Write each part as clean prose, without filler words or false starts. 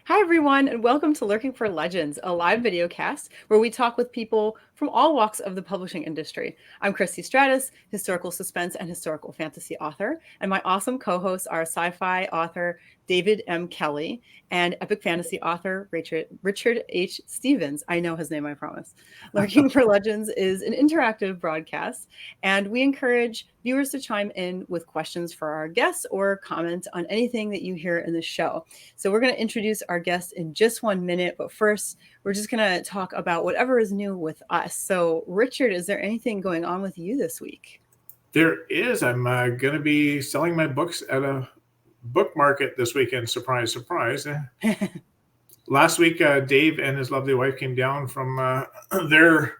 Hi, everyone, and welcome to Lurking for Legends, a live video cast where we talk with people from all walks of the publishing industry. I'm Christy Stratus, historical suspense and historical fantasy author, and my awesome co-hosts are sci-fi author David M. Kelly and epic fantasy author Richard H. Stevens. I know his name, I promise. Lurking for Legends is an interactive broadcast, and we encourage viewers to chime in with questions for our guests or comment on anything that you hear in the show. So we're going to introduce our guest in just 1 minute, but first we're just going to talk about whatever is new with us. So Richard, is there anything going on with you this week? There is. I'm going to be selling my books at a book market this weekend. Surprise, surprise. Last week, Dave and his lovely wife came down from their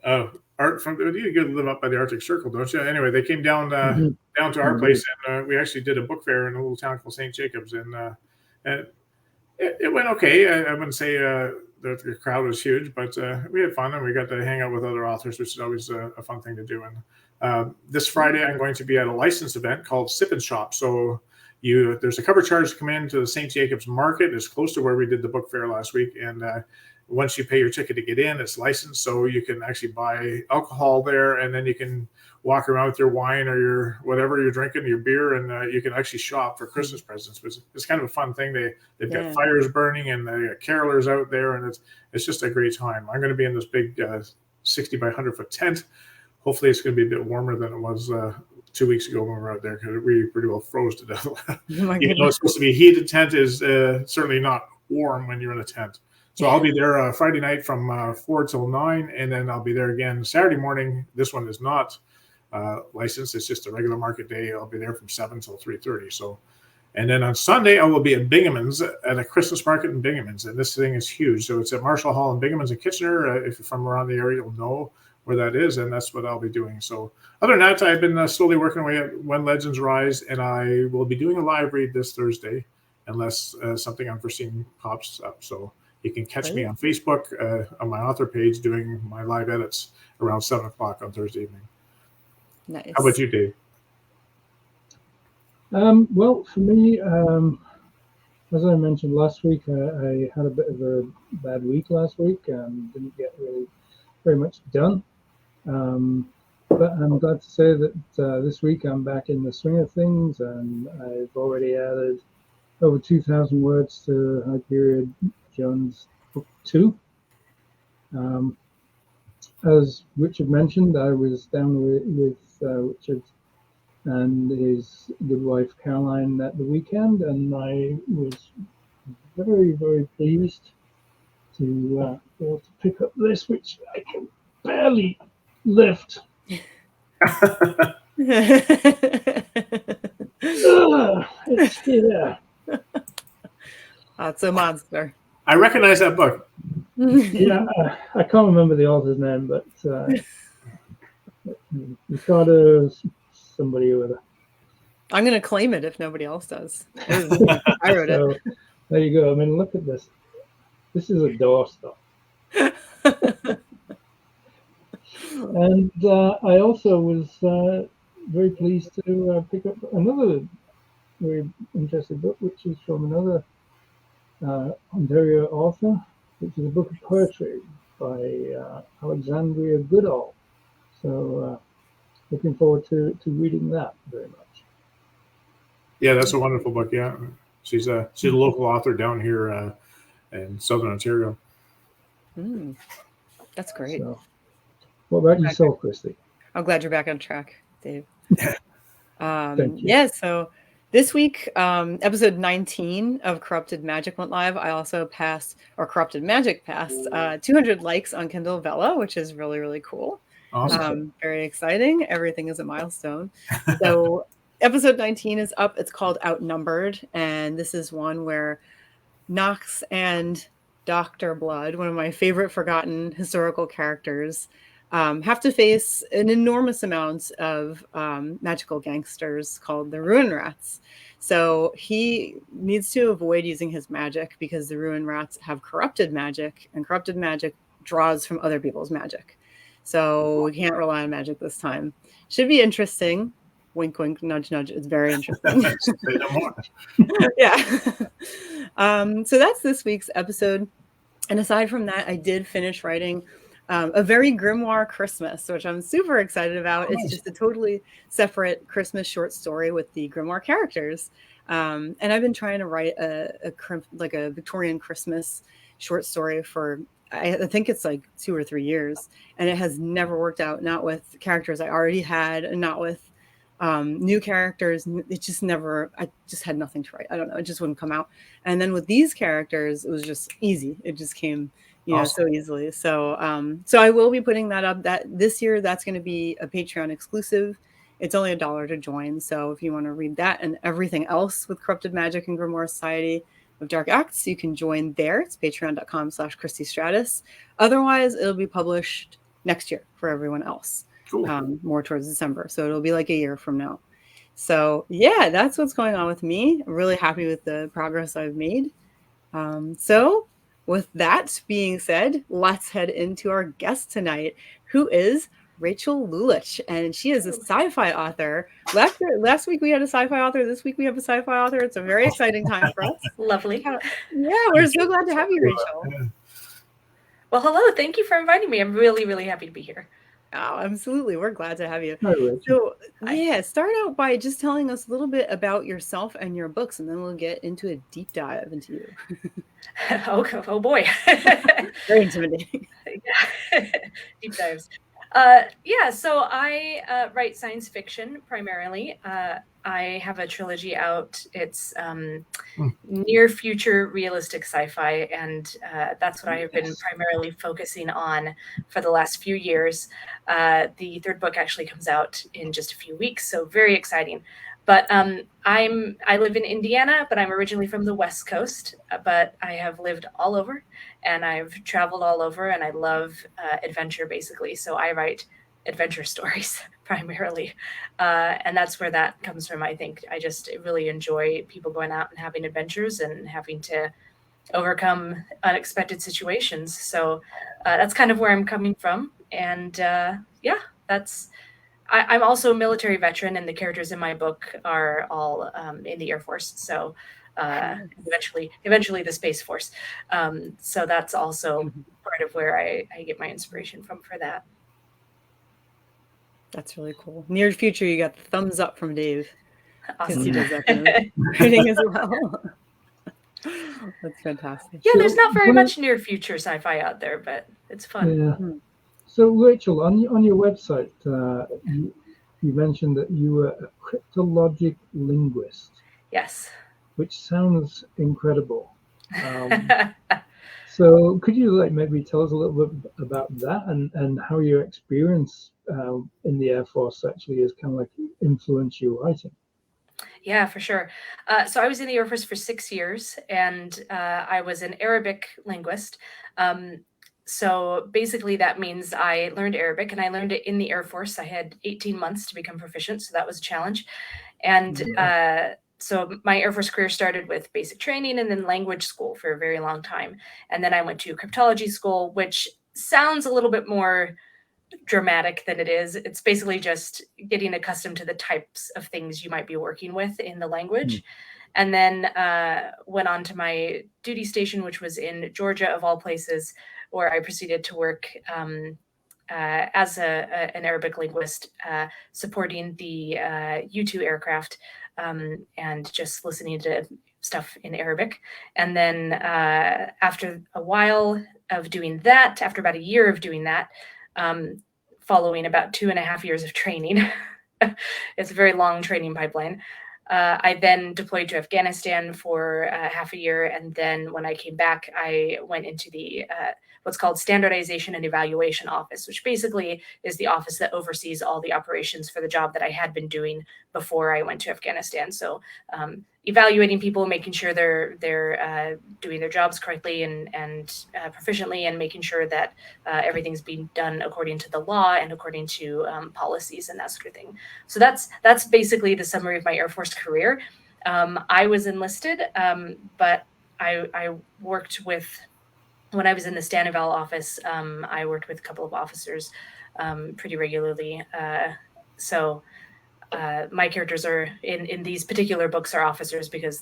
art from. You live up by the Arctic Circle, don't you? Anyway, they came down down to our place, and we actually did a book fair in a little town called St. Jacobs, and it went okay. I wouldn't say the crowd was huge, but we had fun, and we got to hang out with other authors, which is always a fun thing to do. And this Friday, I'm going to be at a licensed event called Sip and Shop. So there's a cover charge to come into the St. Jacobs Market. It's close to where we did the book fair last week, and once you pay your ticket to get in, it's licensed, so you can actually buy alcohol there, and then you can walk around with your wine or your whatever you're drinking, your beer, and you can actually shop for Christmas presents. It's kind of a fun thing. They've got fires burning, and they got carolers out there, and it's just a great time. I'm going to be in this big 60 by 100 foot tent. Hopefully, it's going to be a bit warmer than it was 2 weeks ago when we were out there, because we pretty well froze to death. Even though it's supposed to be a heated tent, is certainly not warm when you're in a tent. So I'll be there Friday night from 4 till 9, and then I'll be there again Saturday morning. This one is not licensed; it's just a regular market day. I'll be there from 7 till 3:30. So, and then on Sunday I will be at Binghamton's at a Christmas market in Binghamton's, and this thing is huge. So it's at Marshall Hall in Binghamton's in Kitchener. If you're from around the area, you'll know where that is, and that's what I'll be doing. So other than that, I've been slowly working away at When Legends Rise, and I will be doing a live read this Thursday, unless something unforeseen pops up. So you can catch me on Facebook on my author page doing my live edits around 7 o'clock on Thursday evening. Nice. How about you, Dave? Well, for me, as I mentioned last week, I had a bit of a bad week last week and didn't get really very much done. But I'm glad to say that this week I'm back in the swing of things, and I've already added over 2,000 words to Hyperion Jones Book 2. As Richard mentioned, I was down with Richard and his good wife Caroline at the weekend, and I was very, very pleased to be able to pick up this, which I can barely lift. It's here. That's a monster. I recognize that book. Yeah, I can't remember the author's name, but Ricardo somebody or other. I'm going to claim it if nobody else does. I wrote it. There you go. I mean, look at this. This is a doorstop. And I also was very pleased to pick up another very interesting book, which is from another Ontario author, which is a book of poetry by Alexandria Goodall. So looking forward to reading that very much. Yeah, that's a wonderful book. Yeah, she's a local author down here in Southern Ontario. That's great. So, what about yourself, Christy? I'm glad you're back on track, Dave. Thank you. Yeah, so this week, episode 19 of Corrupted Magic went live. I also Corrupted Magic passed 200 likes on Kindle Vella, which is really, really cool. Awesome. Very exciting. Everything is a milestone. So episode 19 is up. It's called Outnumbered, and this is one where Knox and Dr. Blood, one of my favorite forgotten historical characters, have to face an enormous amount of magical gangsters called the Ruin Rats. So he needs to avoid using his magic because the Ruin Rats have corrupted magic, and corrupted magic draws from other people's magic. So we can't rely on magic this time. Should be interesting. Wink, wink, nudge, nudge. It's very interesting. Say no more. Yeah. So that's this week's episode. And aside from that, I did finish writing a very grimoire Christmas, which I'm super excited about. Oh, It's nice. just a totally separate Christmas short story with the grimoire characters. And I've been trying to write like a Victorian Christmas short story for I think it's like 2 or 3 years, and it has never worked out. Not with characters I already had, and not with new characters. It just never. I just had nothing to write. I don't know. It just wouldn't come out. And then with these characters, it was just easy. It just came, Awesome. so easily. So I will be putting that up. That this year, that's going to be a Patreon exclusive. It's only $1 to join. So if you want to read that and everything else with Corrupted Magic and Grimoire Society of Dark Acts, you can join there. It's patreon.com/Christy Stratus. Otherwise, it'll be published next year for everyone else. Cool. More towards December. So it'll be like a year from now. So yeah, that's what's going on with me. I'm really happy with the progress I've made. So with that being said, let's head into our guest tonight, who is Rachel Lulich, and she is a sci-fi author. Last week we had a sci-fi author. This week we have a sci-fi author. It's a very exciting time for us. Lovely. Yeah, we're so glad to have you, Rachel. Well, hello. Thank you for inviting me. I'm really, really happy to be here. Oh, absolutely. We're glad to have you. Hi, Rachel. So, yeah, start out by just telling us a little bit about yourself and your books, and then we'll get into a deep dive into you. Oh boy. Very intimidating. Deep dives. So I write science fiction primarily. I have a trilogy out. It's near future realistic sci-fi, and that's what I have been primarily focusing on for the last few years. The third book actually comes out in just a few weeks, so very exciting. But I live in Indiana, but I'm originally from the West Coast. But I have lived all over, and I've traveled all over, and I love adventure basically. So I write adventure stories primarily, and that's where that comes from. I think I just really enjoy people going out and having adventures and having to overcome unexpected situations. So that's kind of where I'm coming from, and I'm also a military veteran, and the characters in my book are all in the Air Force. So eventually the Space Force. So that's also part of where I get my inspiration from for that. That's really cool. Near future, you got the thumbs up from Dave. Awesome. He does that kind of writing as well. That's fantastic. Yeah, there's not very much near future sci-fi out there, but it's fun. Yeah. So, Rachel, on your website, you mentioned that you were a cryptologic linguist. Yes. Which sounds incredible. So, could you maybe tell us a little bit about that and how your experience in the Air Force actually has kind of influenced your writing? Yeah, for sure. So I was in the Air Force for 6 years, and I was an Arabic linguist. So basically that means I learned Arabic, and I learned it in the Air Force. I had 18 months to become proficient, so that was a challenge. And so my Air Force career started with basic training and then language school for a very long time. And then I went to cryptology school, which sounds a little bit more dramatic than it is. It's basically just getting accustomed to the types of things you might be working with in the language. And then went on to my duty station, which was in Georgia, of all places, where I proceeded to work as an Arabic linguist, supporting the U-2 aircraft and just listening to stuff in Arabic. And then after a while of doing that, after about a year of doing that, following about 2.5 years of training, it's a very long training pipeline. I then deployed to Afghanistan for half a year. And then when I came back, I went into the what's called Standardization and Evaluation Office, which basically is the office that oversees all the operations for the job that I had been doing before I went to Afghanistan. So evaluating people, making sure they're doing their jobs correctly and proficiently, and making sure that everything's being done according to the law and according to policies and that sort of thing. So that's basically the summary of my Air Force career. I was enlisted, but I worked with, when I was in the Stan Eval office, I worked with a couple of officers pretty regularly. So my characters are in these particular books are officers because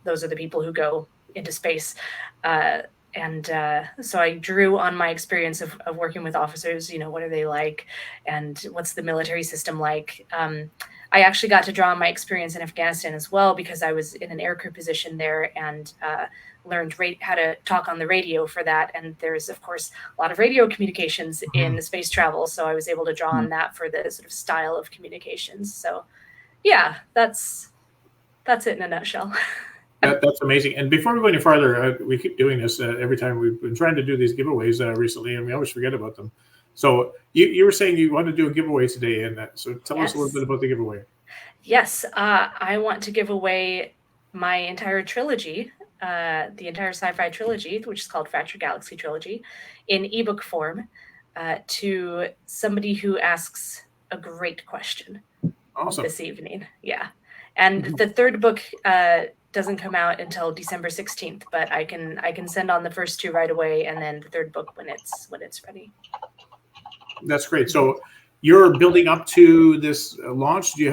those are the people who go into space. So I drew on my experience of working with officers. What are they like, and what's the military system like? I actually got to draw on my experience in Afghanistan as well because I was in an aircrew position there and learned how to talk on the radio for that. And there's, of course, a lot of radio communications in space travel. So I was able to draw on that for the sort of style of communications. So yeah, that's it in a nutshell. That's amazing. And before we go any farther, we keep doing this every time. We've been trying to do these giveaways recently, and we always forget about them. So you were saying you want to do a giveaway today, and so tell us a little bit about the giveaway. Yes, I want to give away my entire trilogy, the entire sci-fi trilogy, which is called Fractured Galaxy Trilogy, in ebook form, to somebody who asks a great question. Awesome. This evening. Yeah. And the third book doesn't come out until December 16th, but I can send on the first two right away, and then the third book when it's ready. That's great. So you're building up to this launch. Do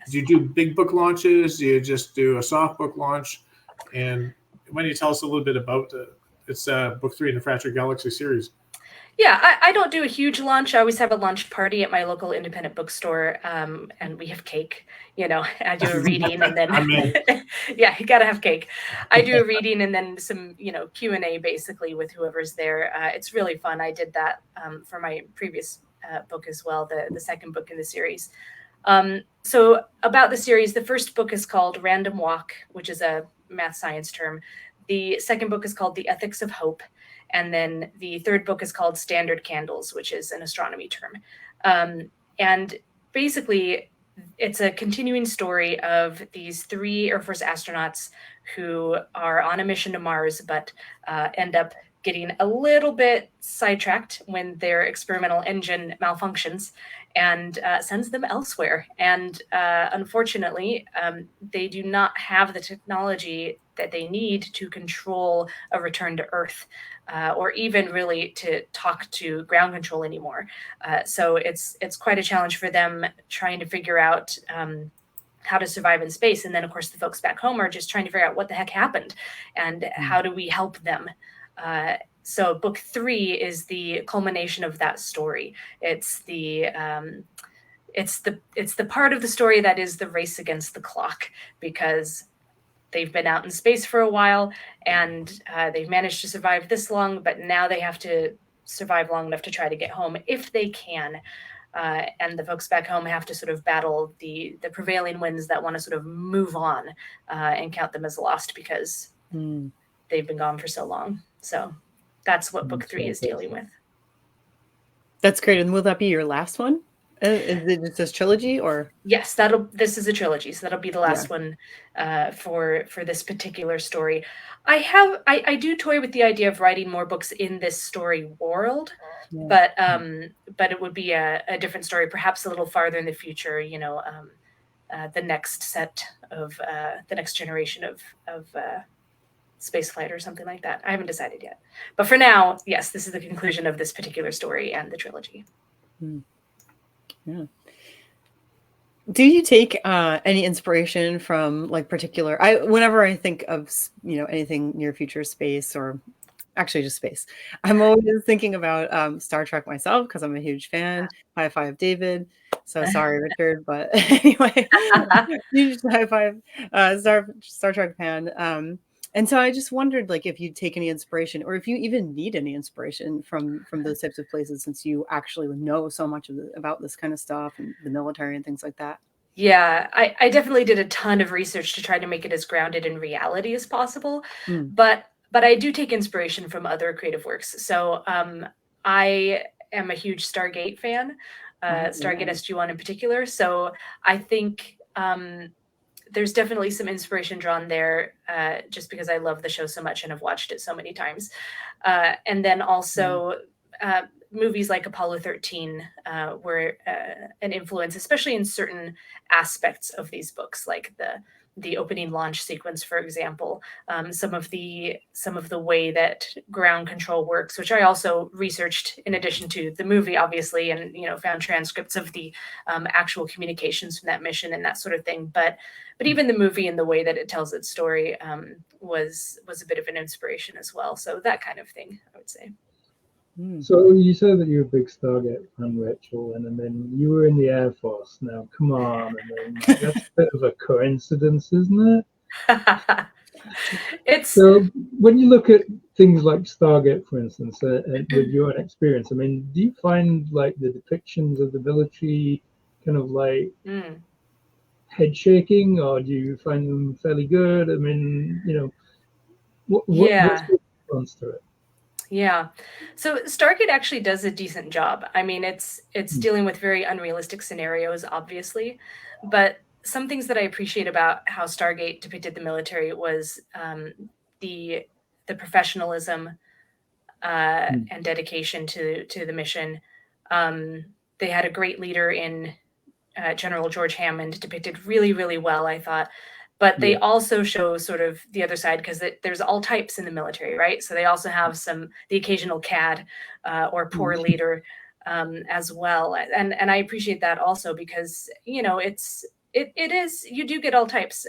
you do big book launches? Do you just do a soft book launch? And why don't you tell us a little bit about it's book 3 in the Fractured Galaxy series? Yeah, I don't do a huge launch. I always have a launch party at my local independent bookstore, and we have cake. I do a reading and then yeah, you gotta have cake. I do a reading and then some Q&A basically with whoever's there. It's really fun. I did that for my previous book as well, the second book in the series. So about the series, the first book is called Random Walk, which is a math science term. The second book is called The Ethics of Hope. And then the third book is called Standard Candles, which is an astronomy term. And basically, it's a continuing story of these 3 Air Force astronauts who are on a mission to Mars, but end up getting a little bit sidetracked when their experimental engine malfunctions and sends them elsewhere. And unfortunately, they do not have the technology that they need to control a return to Earth, or even really to talk to ground control anymore. So it's quite a challenge for them trying to figure out how to survive in space. And then, of course, the folks back home are just trying to figure out what the heck happened and how do we help them. So book 3 is the culmination of that story. It's the part of the story that is the race against the clock, because they've been out in space for a while and they've managed to survive this long, but now they have to survive long enough to try to get home if they can. And the folks back home have to sort of battle the prevailing winds that want to sort of move on and count them as lost because they've been gone for so long. So that's what book 3 is dealing with. That's great. And will that be your last one? Is it this trilogy or? Yes, this is a trilogy, so that'll be the last one for this particular story. I do toy with the idea of writing more books in this story world, but it would be a different story, perhaps a little farther in the future. The next set of the next generation of spaceflight or something like that. I haven't decided yet, but for now, yes, this is the conclusion of this particular story and the trilogy. Yeah. Do you take any inspiration from particular? Whenever I think of anything near future space or actually just space, I'm always thinking about Star Trek myself because I'm a huge fan. High five, David. So sorry, Richard, but anyway, huge high five, Star Trek fan. And so I just wondered, if you take any inspiration, or if you even need any inspiration from those types of places, since you actually know so much about this kind of stuff and the military and things like that. Yeah, I definitely did a ton of research to try to make it as grounded in reality as possible. But I do take inspiration from other creative works. So I am a huge Stargate fan, Stargate SG-1 in particular. So I think there's definitely some inspiration drawn there, just because I love the show so much and have watched it so many times. And then also movies like Apollo 13 were an influence, especially in certain aspects of these books, like the opening launch sequence, for example, some of the way that ground control works, which I also researched in addition to the movie, obviously, and found transcripts of the actual communications from that mission and that sort of thing. But even the movie and the way that it tells its story was a bit of an inspiration as well. So that kind of thing, I would say. So you said that you're a big Stargate fan, Rachel, and then you were in the Air Force. Now, come on, I mean, that's a bit of a coincidence, isn't it? So when you look at things like Stargate, for instance, with your experience, I mean, do you find like the depictions of the military kind of like head shaking, or do you find them fairly good? I mean, what's your response to it? Yeah. So Stargate actually does a decent job. I mean, it's dealing with very unrealistic scenarios, obviously, but some things that I appreciate about how Stargate depicted the military was the professionalism and dedication to the mission. They had a great leader in General George Hammond, depicted really, really well, I thought. But they also show sort of the other side, because there's all types in the military, right? So they also have the occasional cad or poor leader as well. And I appreciate that also, because, it is, you do get all types.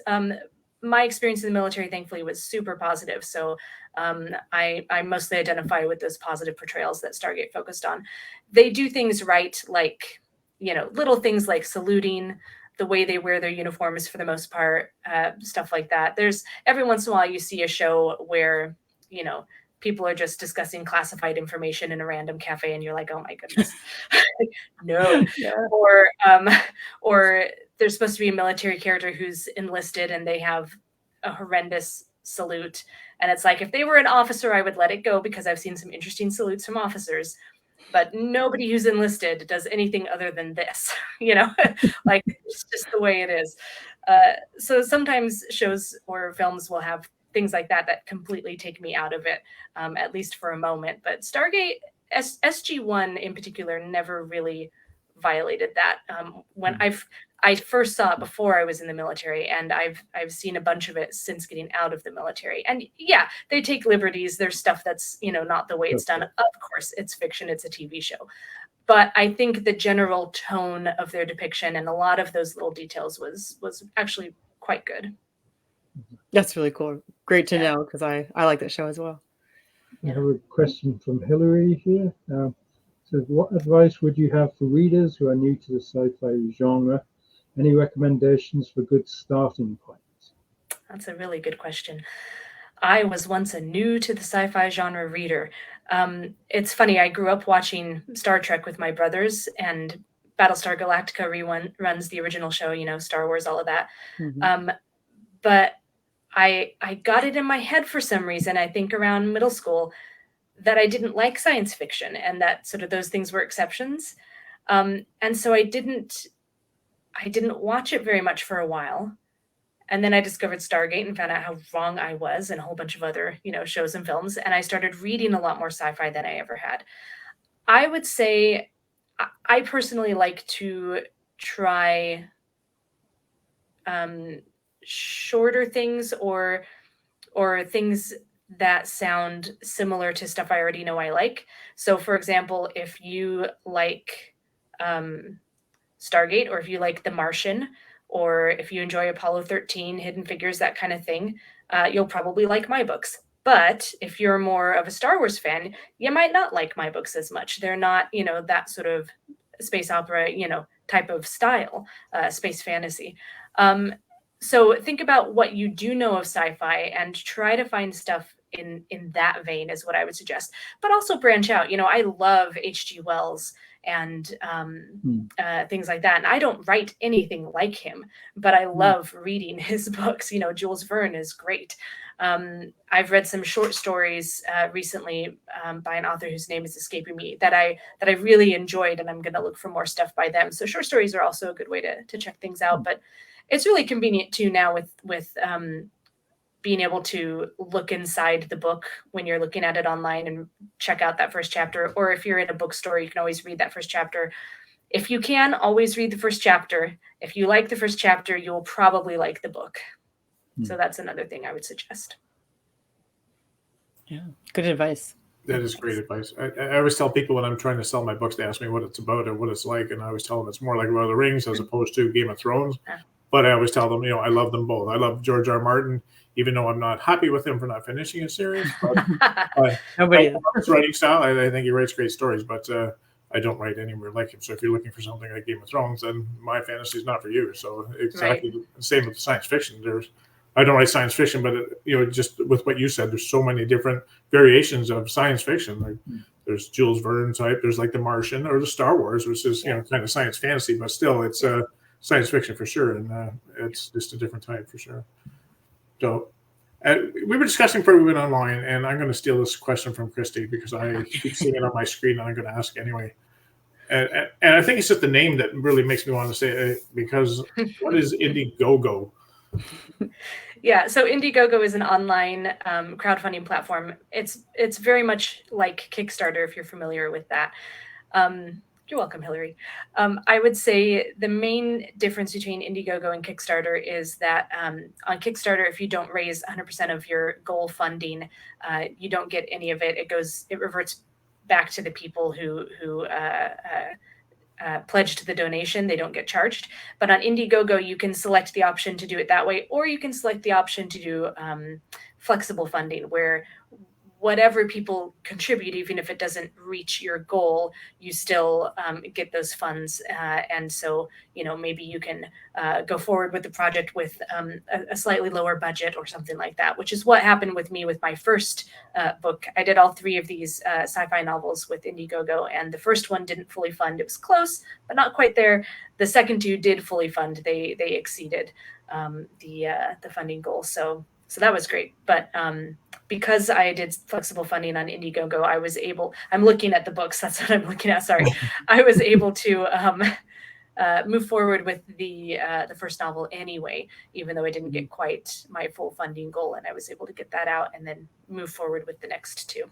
My experience in the military, thankfully, was super positive. So I mostly identify with those positive portrayals that Stargate focused on. They do things right, like, little things like saluting, the way they wear their uniforms for the most part, stuff like that. There's every once in a while you see a show where, people are just discussing classified information in a random cafe and you're like, oh my goodness, no. Or there's supposed to be a military character who's enlisted and they have a horrendous salute. And it's like, if they were an officer, I would let it go, because I've seen some interesting salutes from officers. But nobody who's enlisted does anything other than this, like, it's just the way it is. So sometimes shows or films will have things like that completely take me out of it, at least for a moment. But Stargate, SG-1 in particular, never really violated that. When I first saw it before I was in the military, and I've seen a bunch of it since getting out of the military. And yeah, they take liberties. There's stuff that's, not the way it's done. Of course, it's fiction. It's a TV show. But I think the general tone of their depiction and a lot of those little details was actually quite good. That's really cool. Great to know, because I like that show as well. I have a question from Hillary here. So what advice would you have for readers who are new to the sci-fi genre? Any recommendations for good starting points? That's a really good question. I was once a new to the sci-fi genre reader. It's funny, I grew up watching Star Trek with my brothers, and Battlestar Galactica runs the original show, Star Wars, all of that. But I got it in my head for some reason, I think around middle school, that I didn't like science fiction, and that sort of those things were exceptions. And so I didn't watch it very much for a while. And then I discovered Stargate and found out how wrong I was, and a whole bunch of other, shows and films. And I started reading a lot more sci-fi than I ever had. I would say I personally like to try shorter things or things that sound similar to stuff I already know I like. So for example, if you like Stargate, or if you like The Martian, or if you enjoy Apollo 13, Hidden Figures, that kind of thing, you'll probably like my books. But if you're more of a Star Wars fan, you might not like my books as much. They're not, that sort of space opera, type of style, space fantasy. So think about what you do know of sci-fi and try to find stuff in that vein is what I would suggest. But also branch out. I love H.G. Wells and things like that. And I don't write anything like him, but I love reading his books. Jules Verne is great. I've read some short stories recently by an author whose name is escaping me that I really enjoyed, and I'm going to look for more stuff by them. So short stories are also a good way to check things out. But it's really convenient too now with being able to look inside the book when you're looking at it online and check out that first chapter. Or if you're in a bookstore, you can always read that first chapter. If you can, always read the first chapter. If you like the first chapter, you'll probably like the book. So that's another thing I would suggest. Yeah, good advice. That is great advice. I always tell people when I'm trying to sell my books, they ask me what it's about or what it's like, and I always tell them it's more like Lord of the Rings as opposed to Game of Thrones. Yeah. But I always tell them, I love them both. I love George R. R. Martin, even though I'm not happy with him for not finishing a series. But Nobody I love his writing style. I think he writes great stories, but I don't write anywhere like him. So if you're looking for something like Game of Thrones, then my fantasy is not for you. So exactly the same with science fiction. I don't write science fiction, but just with what you said, there's so many different variations of science fiction. Like there's Jules Verne type, there's like The Martian or the Star Wars, which is kind of science fantasy, but still it's science fiction for sure, and it's just a different type for sure. So we were discussing before we went online, and I'm going to steal this question from Christy because I keep seeing it on my screen, and I'm going to ask anyway. And I think it's just the name that really makes me want to say it, because what is Indiegogo? Yeah, so Indiegogo is an online crowdfunding platform. It's very much like Kickstarter, if you're familiar with that. You're welcome, Hillary. I would say the main difference between Indiegogo and Kickstarter is that on Kickstarter, if you don't raise 100% of your goal funding, you don't get any of it. It reverts back to the people who pledged the donation. They don't get charged. But on Indiegogo, you can select the option to do it that way, or you can select the option to do flexible funding, where whatever people contribute, even if it doesn't reach your goal, you still get those funds. And so, maybe you can go forward with the project with a slightly lower budget or something like that, which is what happened with me with my first book. I did all 3 of these sci-fi novels with Indiegogo, and the first one didn't fully fund. It was close, but not quite there. The second 2 did fully fund. They exceeded the funding goal. So that was great. But because I did flexible funding on Indiegogo, I'm looking at the books. That's what I'm looking at. Sorry. I was able to move forward with the first novel anyway, even though I didn't get quite my full funding goal, and I was able to get that out and then move forward with the next 2.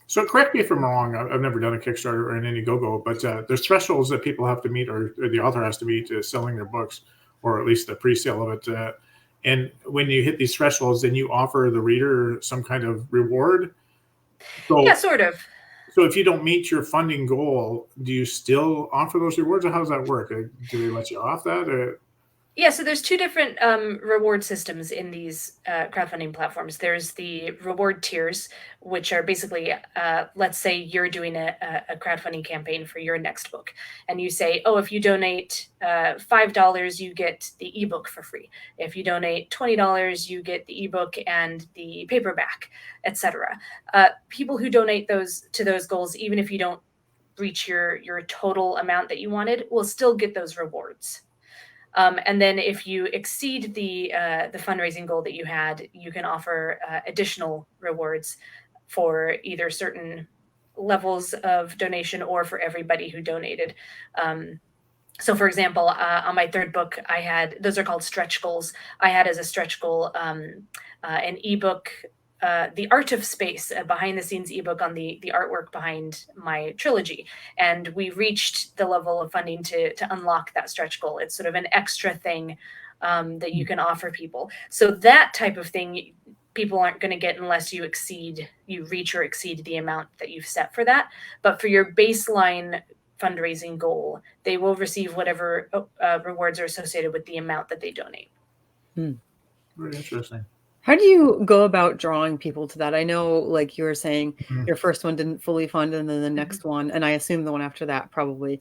So correct me if I'm wrong. I've never done a Kickstarter or an Indiegogo, but there's thresholds that people have to meet, or the author has to meet, selling their books, or at least the pre-sale of it. And when you hit these thresholds, then you offer the reader some kind of reward. So, yeah, sort of. So if you don't meet your funding goal, do you still offer those rewards, or how does that work? Do they let you off that? Yeah, so there's 2 different reward systems in these crowdfunding platforms. There's the reward tiers, which are basically, let's say you're doing a crowdfunding campaign for your next book, and you say, if you donate $5, you get the ebook for free. If you donate $20, you get the ebook and the paperback, etc. People who donate to those goals, even if you don't reach your total amount that you wanted, will still get those rewards. And then if you exceed the fundraising goal that you had, you can offer additional rewards for either certain levels of donation or for everybody who donated. So for example, on my 3rd book, those are called stretch goals. I had as a stretch goal an ebook, The Art of Space, a behind the scenes ebook on the artwork behind my trilogy. And we reached the level of funding to unlock that stretch goal. It's sort of an extra thing that you can offer people. So that type of thing, people aren't going to get unless you reach or exceed the amount that you've set for that. But for your baseline fundraising goal, they will receive whatever rewards are associated with the amount that they donate. Very interesting. How do you go about drawing people to that? I know, like you were saying, your first one didn't fully fund, and then the next one, and I assume the one after that probably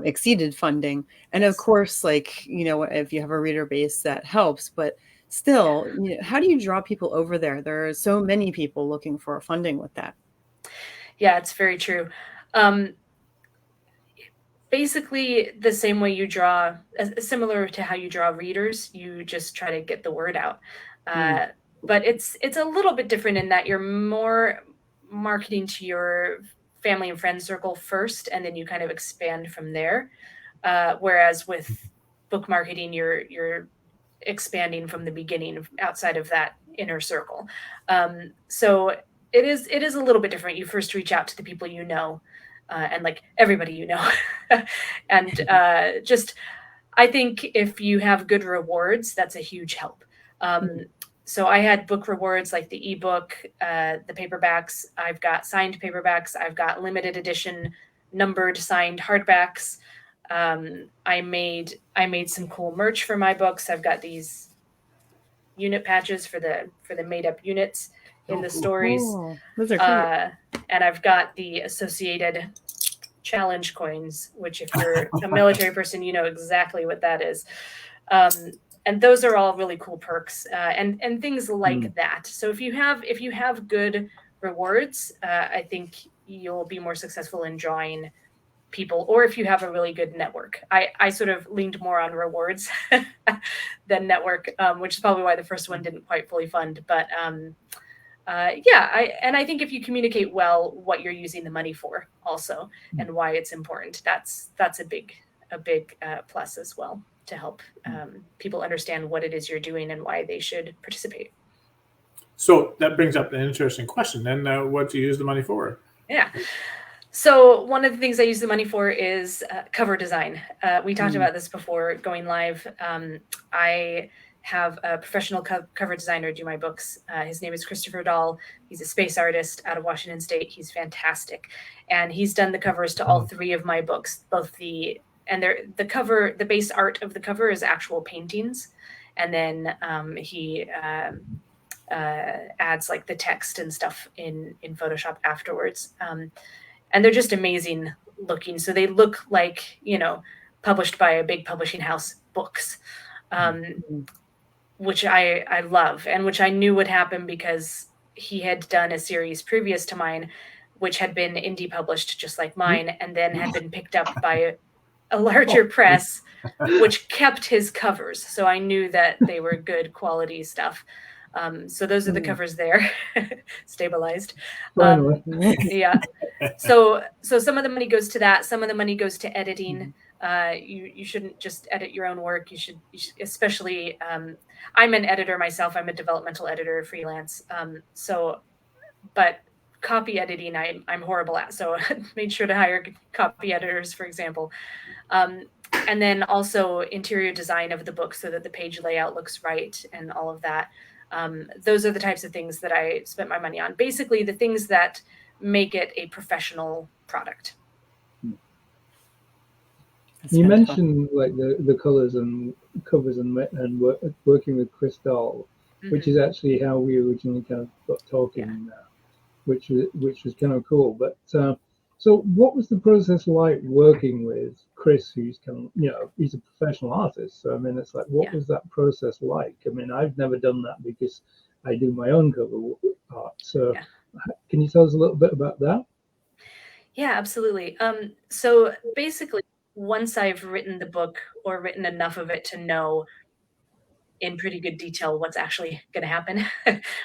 exceeded funding. And of course, if you have a reader base, that helps. But still, how do you draw people over there? There are so many people looking for funding with that. Yeah, it's very true. Basically, the same way you draw, similar to how you draw readers, you just try to get the word out. But it's a little bit different in that you're more marketing to your family and friend circle first, and then you kind of expand from there. Whereas with book marketing, you're expanding from the beginning outside of that inner circle. So it is a little bit different. You first reach out to the people you know, and like everybody you know, and I think if you have good rewards, that's a huge help. So I had book rewards like the ebook, the paperbacks. I've got signed paperbacks. I've got limited edition numbered signed hardbacks. I made some cool merch for my books. I've got these unit patches for the made up units in the stories. Oh, those are cute. And I've got the associated challenge coins, which if you're a military person, you know exactly what that is. And those are all really cool perks and things like that. So if you have good rewards, I think you'll be more successful in drawing people, or if you have a really good network. I sort of leaned more on rewards than network, which is probably why the first one didn't quite fully fund. But I think if you communicate well what you're using the money for also and why it's important, that's a big plus as well, to help people understand what it is you're doing and why they should participate. So that brings up an interesting question. Then what do you use the money for? Yeah. So one of the things I use the money for is cover design. We talked about this before going live. I have a professional cover designer do my books. His name is Christopher Dahl. He's a space artist out of Washington State. He's fantastic. And he's done the covers to all three of my books, the base art of the cover is actual paintings. And then he adds like the text and stuff in Photoshop afterwards. And they're just amazing looking. So they look like, published by a big publishing house books, which I love, and which I knew would happen because he had done a series previous to mine, which had been indie published just like mine, and then had been picked up by a larger press, which kept his covers. So I knew that they were good quality stuff. So those are the covers there, stabilized. Yeah. So some of the money goes to that. Some of the money goes to editing. You shouldn't just edit your own work. You should especially, I'm an editor myself. I'm a developmental editor, freelance. But copy editing, I'm horrible at. So I made sure to hire copy editors, for example. And then also interior design of the book so that the page layout looks right and all of that. Those are the types of things that I spent my money on. Basically, the things that make it a professional product. You mentioned like the colors and covers and working with Chris Dahl, which is actually how we originally kind of got talking, which was kind of cool. But so what was the process like working with Chris, who's kind of, he's a professional artist. So, I mean, it's like, what was that process like? I mean, I've never done that because I do my own cover art. So can you tell us a little bit about that? Yeah, absolutely. So basically, once I've written the book or written enough of it to know in pretty good detail what's actually going to happen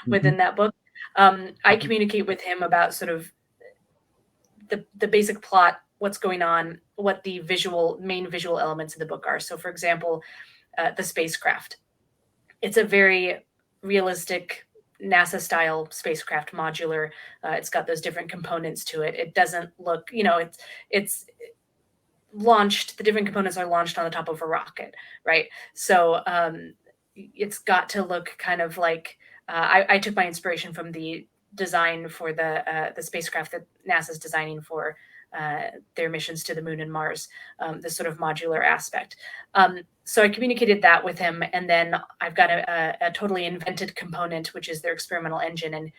within that book, I communicate with him about sort of the basic plot, what's going on, what the main visual elements of the book are. So for example, the spacecraft. It's a very realistic NASA style spacecraft, modular. It's got those different components to it. It doesn't look, it's launched, the different components are launched on the top of a rocket, right? So it's got to look kind of like, I took my inspiration from the design for the spacecraft that NASA's designing for their missions to the moon and Mars, this sort of modular aspect. So I communicated that with him, and then I've got a totally invented component, which is their experimental engine, and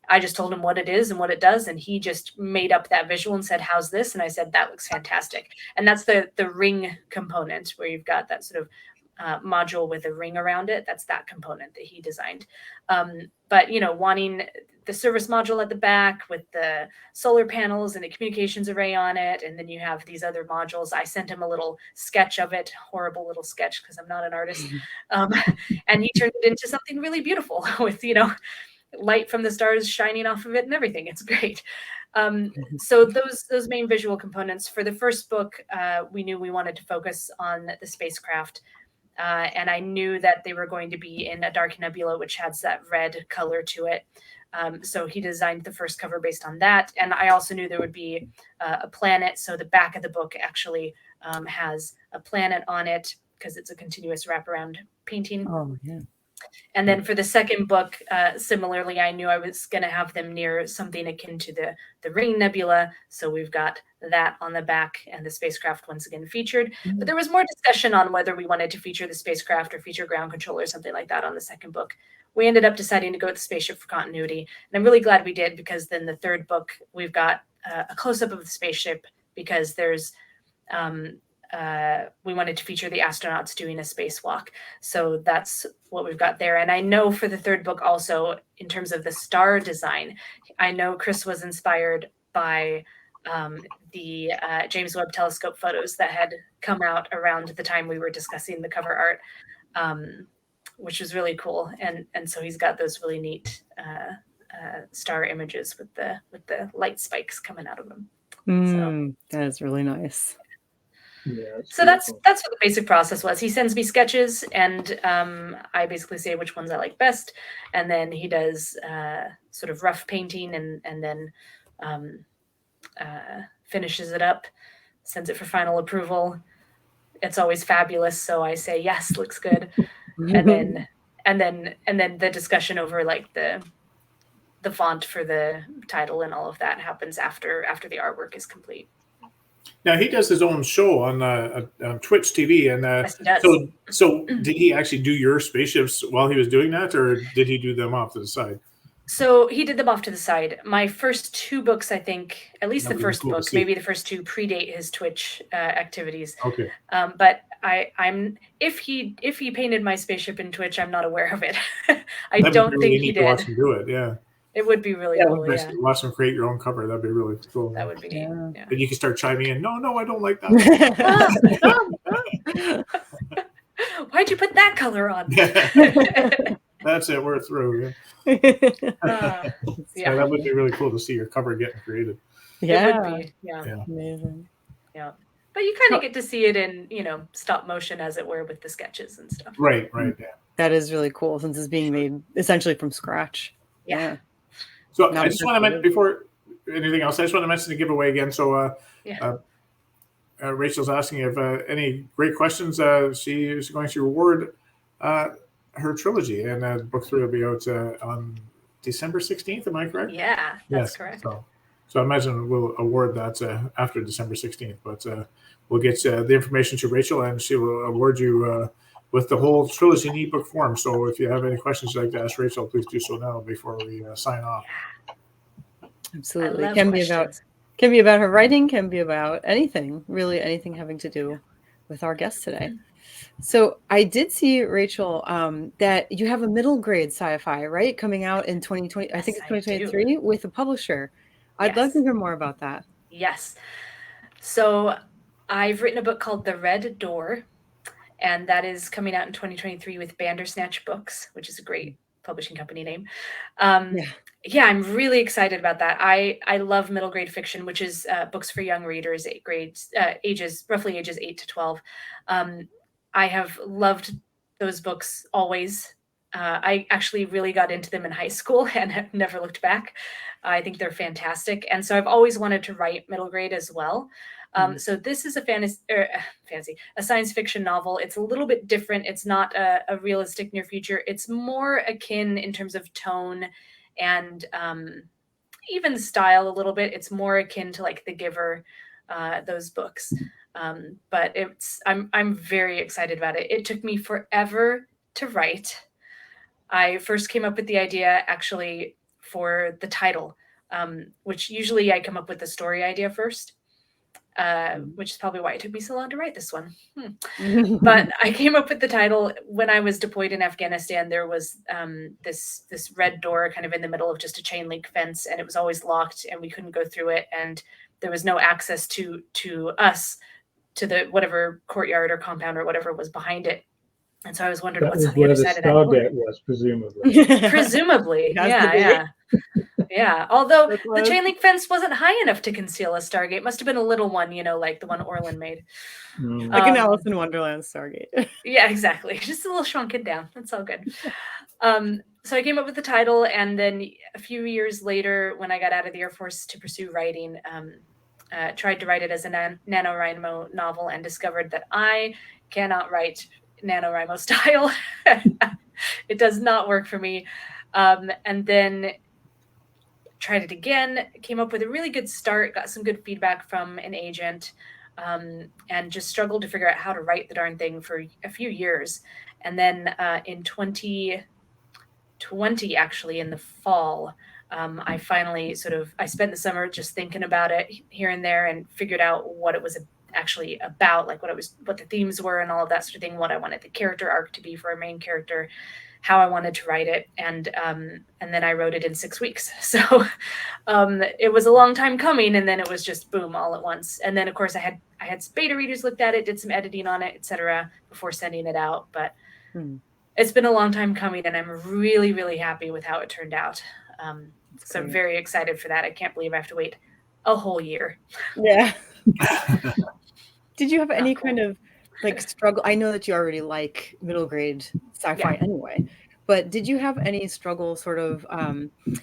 I just told him what it is and what it does, and he just made up that visual and said, "How's this?" And I said, "That looks fantastic." And that's the ring component, where you've got that sort of module with a ring around it. That's that component that he designed. But wanting the service module at the back with the solar panels and a communications array on it, and then you have these other modules. I sent him a little sketch of it, horrible little sketch because I'm not an artist, and he turned it into something really beautiful with light from the stars shining off of it and everything. It's great. So those main visual components for the first book, we knew we wanted to focus on the spacecraft. And I knew that they were going to be in a dark nebula, which has that red color to it. So he designed the first cover based on that. And I also knew there would be a planet. So the back of the book actually has a planet on it because it's a continuous wraparound painting. Oh, yeah. And then for the second book, similarly, I knew I was going to have them near something akin to the Ring Nebula. So we've got that on the back, and the spacecraft once again featured. But there was more discussion on whether we wanted to feature the spacecraft or feature ground control or something like that on the second book. We ended up deciding to go with the spaceship for continuity. And I'm really glad we did, because then the third book, we've got a close-up of the spaceship, because there's we wanted to feature the astronauts doing a spacewalk. So that's what we've got there. And I know for the third book also, in terms of the star design, I know Chris was inspired by the James Webb Telescope photos that had come out around the time we were discussing the cover art, which was really cool. And so he's got those really neat star images with the light spikes coming out of them. That is really nice. Yeah, so that's what the basic process was. He sends me sketches, and I basically say which ones I like best, and then he does sort of rough painting, and then finishes it up, sends it for final approval. It's always fabulous, so I say yes, looks good, and then the discussion over like the font for the title and all of that happens after the artwork is complete. Now he does his own show on Twitch TV, and Yes, he does. So did he actually do your spaceships while he was doing that, or did he do them off to the side? So he did them off to the side. My first two books, I think, at least the first book, maybe the first two, predate his Twitch activities. Okay. But I'm if he painted my spaceship in Twitch, I'm not aware of it. I don't think he did. Watch him do it, yeah. It would be really cool. Yeah. Watch him create your own cover. That'd be really cool. That would be neat. Yeah. And you can start chiming in. No, I don't like that. Why'd you put that color on? That's it. We're through. Yeah. So that would be really cool to see your cover getting created. Yeah. It would be. Yeah. Amazing. Yeah. But you kind of get to see it in, stop motion, as it were, with the sketches and stuff. Right. Yeah. That is really cool, since it's being made essentially from scratch. Yeah. So I just want to mention, before anything else, I just want to mention the giveaway again. So Rachel's asking if any great questions. She is going to reward her trilogy, and book 3 will be out on December 16th. Am I correct? Yeah, that's correct. So I imagine we'll award that after December 16th, but we'll get the information to Rachel, and she will award you with the whole trilogy in ebook form. So if you have any questions you'd like to ask Rachel, please do so now before we sign off. Absolutely. It can be about her writing, can be about anything, really anything having to do with our guest today. So I did see, Rachel, that you have a middle grade sci-fi, right? Coming out in 2020, I think it's 2023, with a publisher. I'd love to hear more about that. Yes. So I've written a book called The Red Door, and that is coming out in 2023 with Bandersnatch Books, which is a great publishing company name. Yeah, I'm really excited about that. I love middle grade fiction, which is books for young readers, roughly ages 8 to 12. I have loved those books always. I actually really got into them in high school and have never looked back. I think they're fantastic. And so I've always wanted to write middle grade as well. So this is a science fiction novel. It's a little bit different. It's not a realistic near future. It's more akin in terms of tone and even style a little bit. It's more akin to like The Giver, those books. But I'm very excited about it. It took me forever to write. I first came up with the idea actually for the title, which usually I come up with the story idea first. Which is probably why it took me so long to write this one. But I came up with the title when I was deployed in Afghanistan. There was this red door kind of in the middle of just a chain link fence, and it was always locked, and we couldn't go through it, and there was no access to us to the whatever courtyard or compound or whatever was behind it. And so I was wondering what's on the other side of that door. Stargate was presumably. Presumably, yeah. Although the chain link fence wasn't high enough to conceal a Stargate. It must have been a little one, like the one Orlin made. Like an Alice in Wonderland Stargate. Yeah, exactly. Just a little shrunken down. That's all good. So I came up with the title, and then a few years later, when I got out of the Air Force to pursue writing, tried to write it as a NaNoWriMo novel, and discovered that I cannot write NaNoWriMo style. It does not work for me. And then tried it again, came up with a really good start, got some good feedback from an agent, and just struggled to figure out how to write the darn thing for a few years. And then in 2020, actually in the fall, I finally I spent the summer just thinking about it here and there and figured out what it was actually about, like what the themes were and all of that sort of thing, what I wanted the character arc to be for a main character, how I wanted to write it, and then I wrote it in 6 weeks. So it was a long time coming, and then it was just boom all at once. And then of course I had some beta readers looked at it, did some editing on it, etc., before sending it out. But it's been a long time coming, and I'm really, really happy with how it turned out. So I'm very excited for that. I can't believe I have to wait a whole year. Yeah. Did you have any kind of like struggle? I know that you already like middle grade sci-fi anyway, but did you have any struggle sort of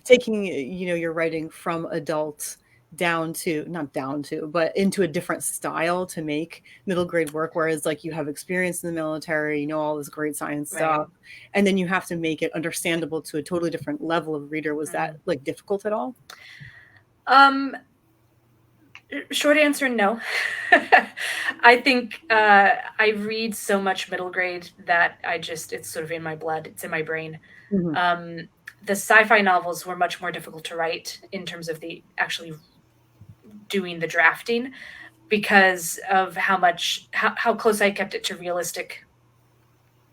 taking, your writing from adult but into a different style to make middle grade work? Whereas like you have experience in the military, all this great science stuff, and then you have to make it understandable to a totally different level of reader. Was that like difficult at all? Short answer, no. I think I read so much middle grade that it's sort of in my blood, it's in my brain. The sci-fi novels were much more difficult to write in terms of the actually doing the drafting, because of how close I kept it to realistic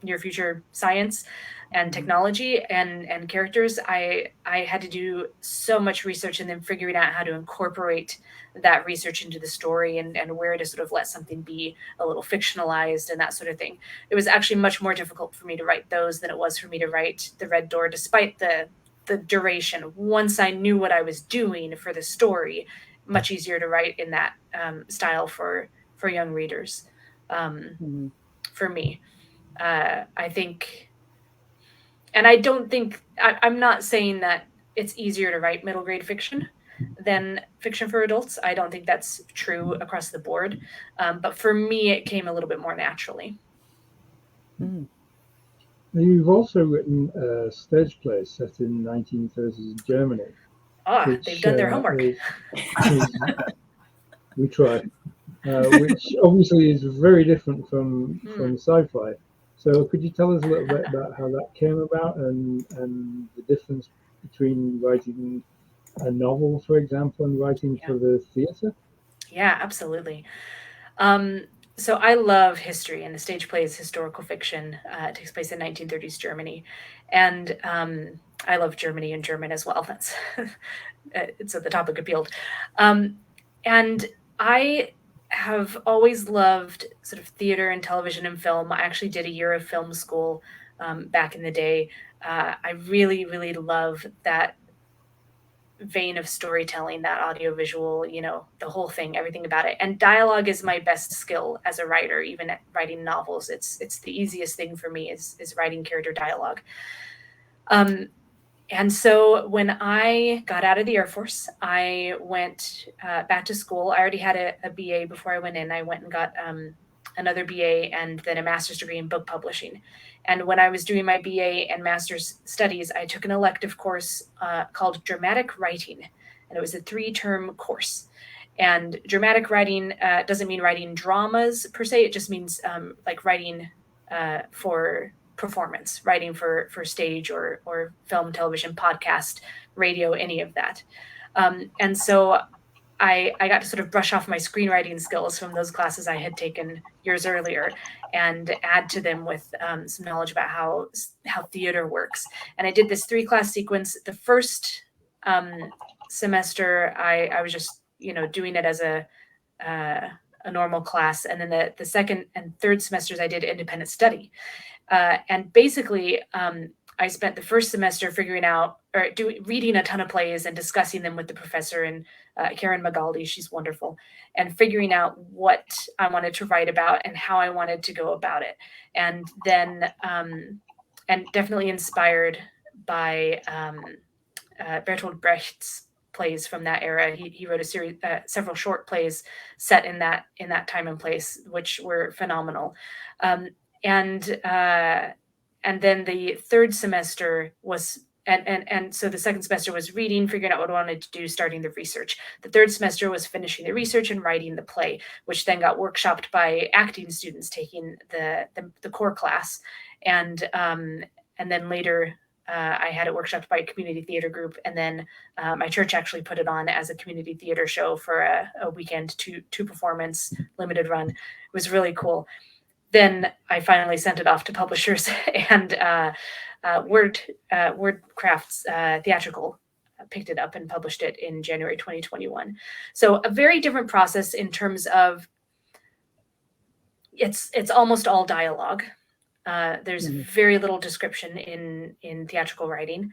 near future science and technology and characters. I had to do so much research and then figuring out how to incorporate that research into the story and where to sort of let something be a little fictionalized and that sort of thing. It was actually much more difficult for me to write those than it was for me to write The Red Door, despite the duration. Once I knew what I was doing for the story, much easier to write in that style for young readers. For me, I think, and I don't think, I'm not saying that it's easier to write middle grade fiction than fiction for adults. I don't think that's true across the board. But for me, it came a little bit more naturally. You've also written a stage play set in 1930s Germany. They've done their homework. We try. Which obviously is very different from sci-fi. So could you tell us a little bit about how that came about and the difference between writing a novel, for example, and writing for the theatre? Yeah, absolutely. So I love history, and the stage play is historical fiction. It takes place in 1930s Germany, and I love Germany and German as well. That's so the topic appealed, and I have always loved sort of theater and television and film. I actually did a year of film school back in the day. I really, really love that vein of storytelling, that audiovisual, the whole thing, everything about it. And dialogue is my best skill as a writer, even at writing novels. It's the easiest thing for me is writing character dialogue. And so when I got out of the Air Force, I went back to school. I already had a BA before I went in. I went and got another BA and then a master's degree in book publishing. And when I was doing my BA and master's studies, I took an elective course called dramatic writing. And it was a 3-term course. And dramatic writing doesn't mean writing dramas per se. It just means like writing for performance, writing for stage or film, television, podcast, radio, any of that. And so I got to sort of brush off my screenwriting skills from those classes I had taken years earlier and add to them with some knowledge about how theater works. And I did this 3-class sequence. The first semester, I was just, doing it as a normal class. And then the second and third semesters, I did independent study. And basically, I spent the first semester figuring out reading a ton of plays and discussing them with the professor and Karen Magaldi, she's wonderful, and figuring out what I wanted to write about and how I wanted to go about it. And then, and definitely inspired by Bertolt Brecht's plays from that era. He wrote a series, several short plays set in that time and place, which were phenomenal. And and then the third semester was, and so the second semester was reading, figuring out what I wanted to do, starting the research. The third semester was finishing the research and writing the play, which then got workshopped by acting students taking the core class, and then later I had it workshopped by a community theater group, and then my church actually put it on as a community theater show for a weekend, two performance limited run. It was really cool. Then I finally sent it off to publishers, and Wordcraft's Theatrical picked it up and published it in January 2021. So a very different process in terms of it's almost all dialogue. There's very little description in theatrical writing,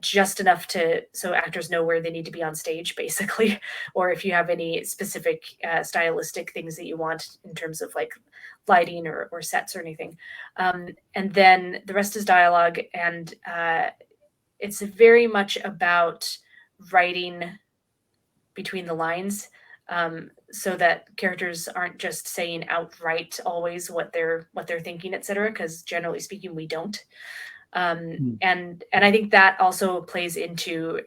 just enough so actors know where they need to be on stage, basically, or if you have any specific stylistic things that you want in terms of like lighting or sets or anything. And then the rest is dialogue, and it's very much about writing between the lines. So that characters aren't just saying outright always what they're thinking, etc. Because generally speaking, we don't. And I think that also plays into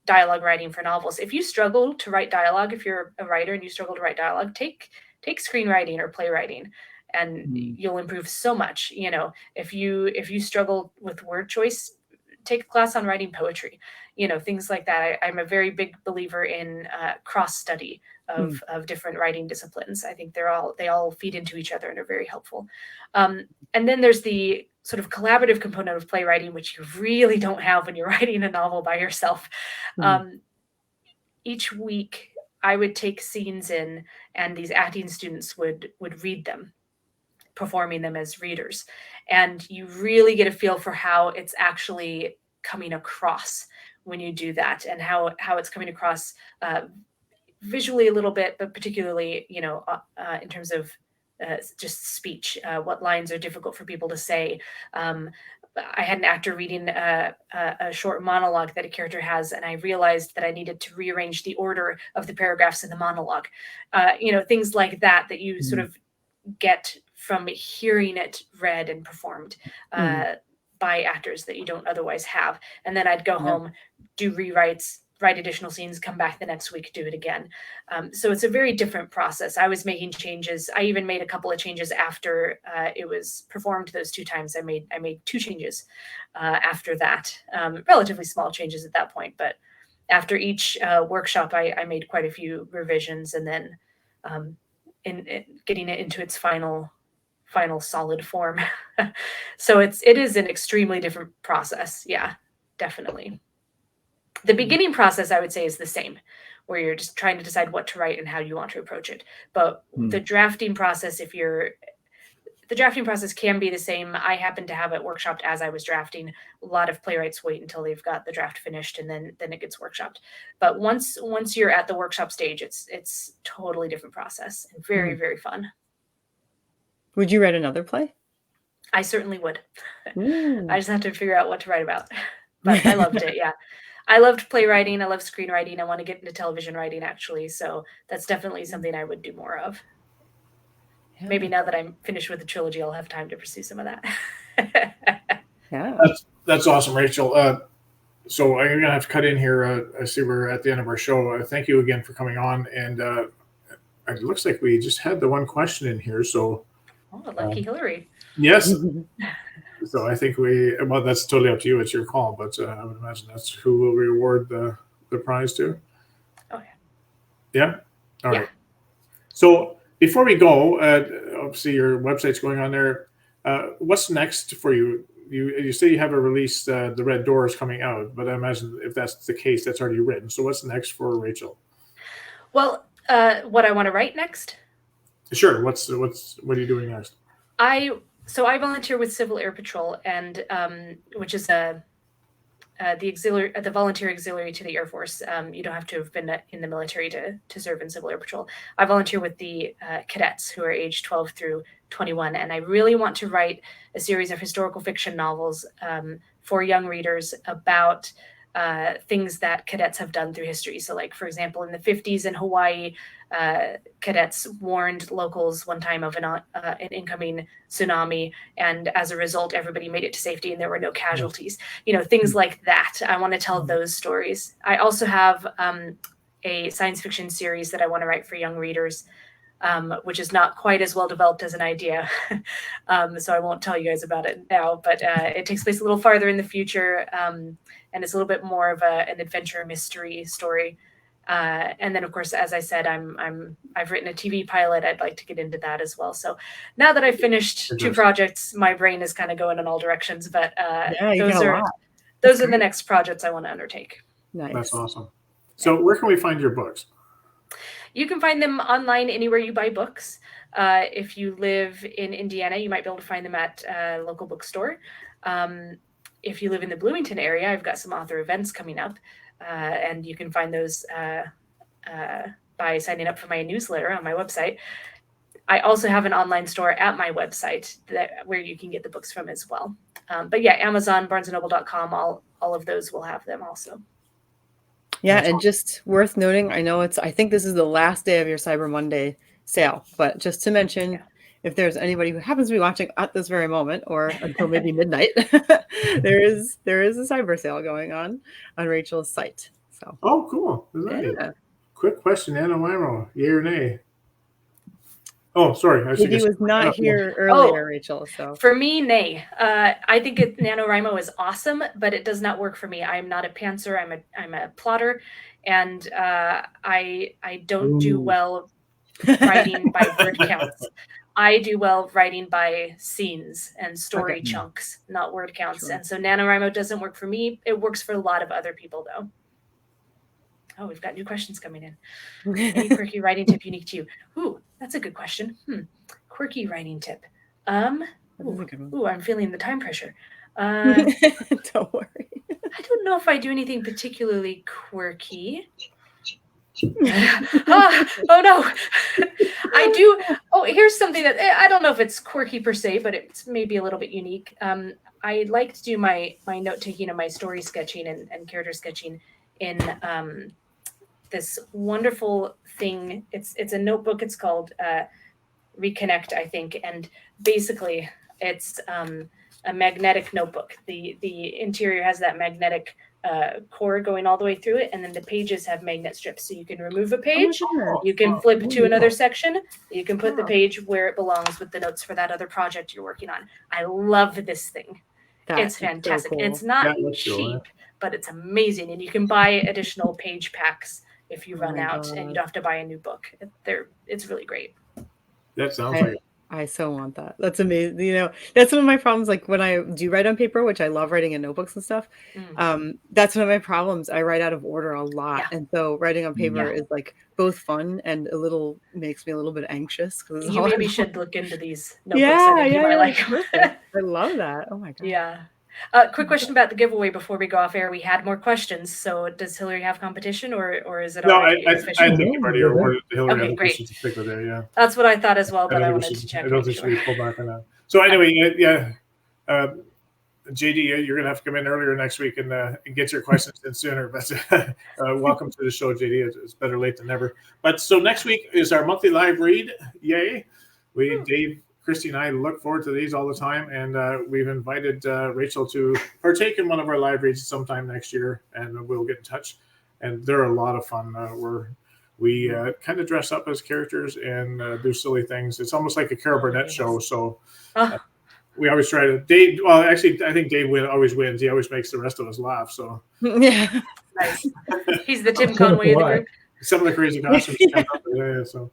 dialogue writing for novels. If you struggle to write dialogue, if you're a writer and you struggle to write dialogue, take screenwriting or playwriting, and you'll improve so much. You know, if you struggle with word choice, take a class on writing poetry. You know, things like that. I'm a very big believer in cross study of different writing disciplines. I think they all feed into each other and are very helpful. And then there's the sort of collaborative component of playwriting, which you really don't have when you're writing a novel by yourself. Each week I would take scenes in, and these acting students would read them, performing them as readers. And you really get a feel for how it's actually coming across when you do that, and how it's coming across visually a little bit, but particularly, you know, in terms of just speech, what lines are difficult for people to say. I had an actor reading a short monologue that a character has, and I realized that I needed to rearrange the order of the paragraphs in the monologue. You know, things like that you sort of get from hearing it read and performed by actors that you don't otherwise have. And then I'd go home, do rewrites, write additional scenes, come back the next week, do it again. So it's a very different process. I was making changes. I even made a couple of changes after it was performed those 2 times. I made 2 changes after that, relatively small changes at that point. But after each workshop, I made quite a few revisions, and then in getting it into its final solid form. So it is an extremely different process. Yeah, definitely. The beginning process, I would say, is the same, where you're just trying to decide what to write and how you want to approach it. But the drafting process, the drafting process can be the same. I happen to have it workshopped as I was drafting. A lot of playwrights wait until they've got the draft finished, and then it gets workshopped. But once you're at the workshop stage, it's totally different process and very, very fun. Would you write another play? I certainly would. I just have to figure out what to write about. But I loved it, yeah. I loved playwriting. I love screenwriting. I want to get into television writing, actually. So that's definitely something I would do more of. Yeah. Maybe now that I'm finished with the trilogy, I'll have time to pursue some of that. Yeah. That's awesome, Rachel. So I'm going to have to cut in here. I see we're at the end of our show. Thank you again for coming on. And it looks like we just had the one question in here. So, lucky Hillary. Yes. So I think well, that's totally up to you. It's your call, but I would imagine that's who will reward the prize to. Oh, yeah. Yeah? All yeah. right. So before we go, obviously your website's going on there. What's next for you? You say you have a release, The Red Door is coming out, but I imagine if that's the case, that's already written. So what's next for Rachel? Well, what I want to write next? Sure. What are you doing next? So I volunteer with Civil Air Patrol, and which is the volunteer auxiliary to the Air Force. You don't have to have been in the military to serve in Civil Air Patrol. I volunteer with the cadets who are age 12 through 21, and I really want to write a series of historical fiction novels for young readers about things that cadets have done through history. So like, for example, in the 50s in Hawaii, cadets warned locals one time of an incoming tsunami, and as a result, everybody made it to safety and there were no casualties. You know, things like that. I want to tell those stories. I also have a science fiction series that I want to write for young readers, which is not quite as well developed as an idea. So I won't tell you guys about it now, but it takes place a little farther in the future, and it's a little bit more of an adventure mystery story. And then, of course, as I said, I've written a TV pilot. I'd like to get into that as well. So now that I've finished 2 projects, my brain is kind of going in all directions. But those are the next projects I want to undertake. Nice. That's awesome. So where can we find your books? You can find them online anywhere you buy books. If you live in Indiana, you might be able to find them at a local bookstore. If you live in the Bloomington area, I've got some author events coming up, and you can find those by signing up for my newsletter on my website. I also have an online store at my website where you can get the books from as well. But yeah, Amazon, BarnesandNoble.com, all of those will have them also. Yeah, and just worth noting, I think this is the last day of your Cyber Monday sale, but just to mention, if there's anybody who happens to be watching at this very moment or until maybe midnight, there is a cyber sale going on Rachel's site. So. Oh, cool. Yeah. Quick question, NaNoWriMo, yay or nay? Oh, sorry. He was not here earlier, Rachel. So for me, nay. I think NaNoWriMo is awesome, but it does not work for me. I'm not a pantser. I'm a plotter, and I don't do well writing by word counts. I do well writing by scenes and story chunks, not word counts. Sure. And so NaNoWriMo doesn't work for me. It works for a lot of other people, though. Oh, we've got new questions coming in. Any quirky writing tip unique to you? Ooh, that's a good question. Quirky writing tip. I'm feeling the time pressure. Don't worry. I don't know if I do anything particularly quirky. Oh no. I do. Oh, here's something that I don't know if it's quirky per se, but it's maybe a little bit unique. I like to do my note taking and my story sketching and character sketching in this wonderful thing. It's a notebook. It's called Reconnect, I think, and basically it's a magnetic notebook. The interior has that magnetic cord going all the way through it, and then the pages have magnet strips, so you can remove a page, you can flip to another section, you can put the page where it belongs with the notes for that other project you're working on. I love this thing. It's fantastic. So cool. It's not cheap, but it's amazing, and you can buy additional page packs if you run out, and you don't have to buy a new book. It's really great. That sounds like I so want that. That's amazing. That's one of my problems. Like when I do write on paper, which I love writing in notebooks and stuff. That's one of my problems. I write out of order a lot. Yeah. And so writing on paper is like both fun and makes me a little bit anxious. You maybe should look into these notebooks. You might like I love that. Oh my God. Yeah. Quick question about the giveaway before we go off air. We had more questions. So does Hillary have competition or is it already official? I think you've already awarded Hillary. Okay, great. There, yeah. That's what I thought as well, but I wanted to check. I don't think we pull back on that. So anyway, JD, you're going to have to come in earlier next week and get your questions in sooner. But welcome to the show, JD. It's better late than never. But so next week is our monthly live read. Yay. Dave, Christy, and I look forward to these all the time, and we've invited Rachel to partake in one of our live reads sometime next year, and we'll get in touch. And they're a lot of fun. We kind of dress up as characters and do silly things. It's almost like a Carol Burnett show. So we always try to. Dave. Well, actually, I think Dave always wins. He always makes the rest of us laugh. So yeah, nice. He's the Tim Conway of the group. Some of the crazy costumes come up. Yeah, so.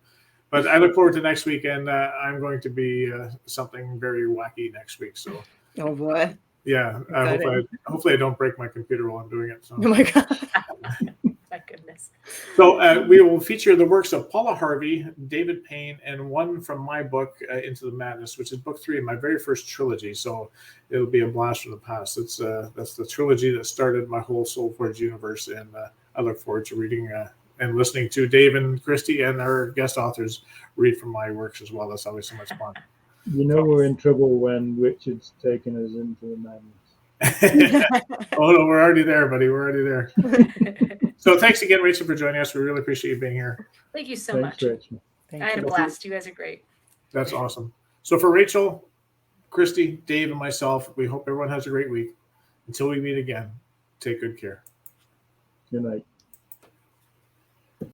But I look forward to next week, and I'm going to be something very wacky next week. So, oh boy, yeah. Hopefully, I don't break my computer while I'm doing it. So. Oh my God, my goodness. So we will feature the works of Paula Harvey, David Payne, and one from my book, Into the Madness, which is book 3 of my very first trilogy. So it'll be a blast from the past. That's the trilogy that started my whole Soul Forge universe, and I look forward to reading. And listening to Dave and Christy and our guest authors read from my works as well. That's always so much fun. We're in trouble when Richard's taken us into the madness. Oh no, we're already there, buddy. We're already there. So thanks again, Rachel, for joining us. We really appreciate you being here. Thank you so Thanks, much. Rachel. Thank I had a you. blast. You guys are great. That's awesome. So for Rachel, Christy, Dave, and myself, we hope everyone has a great week. Until we meet again, take good care. Good night.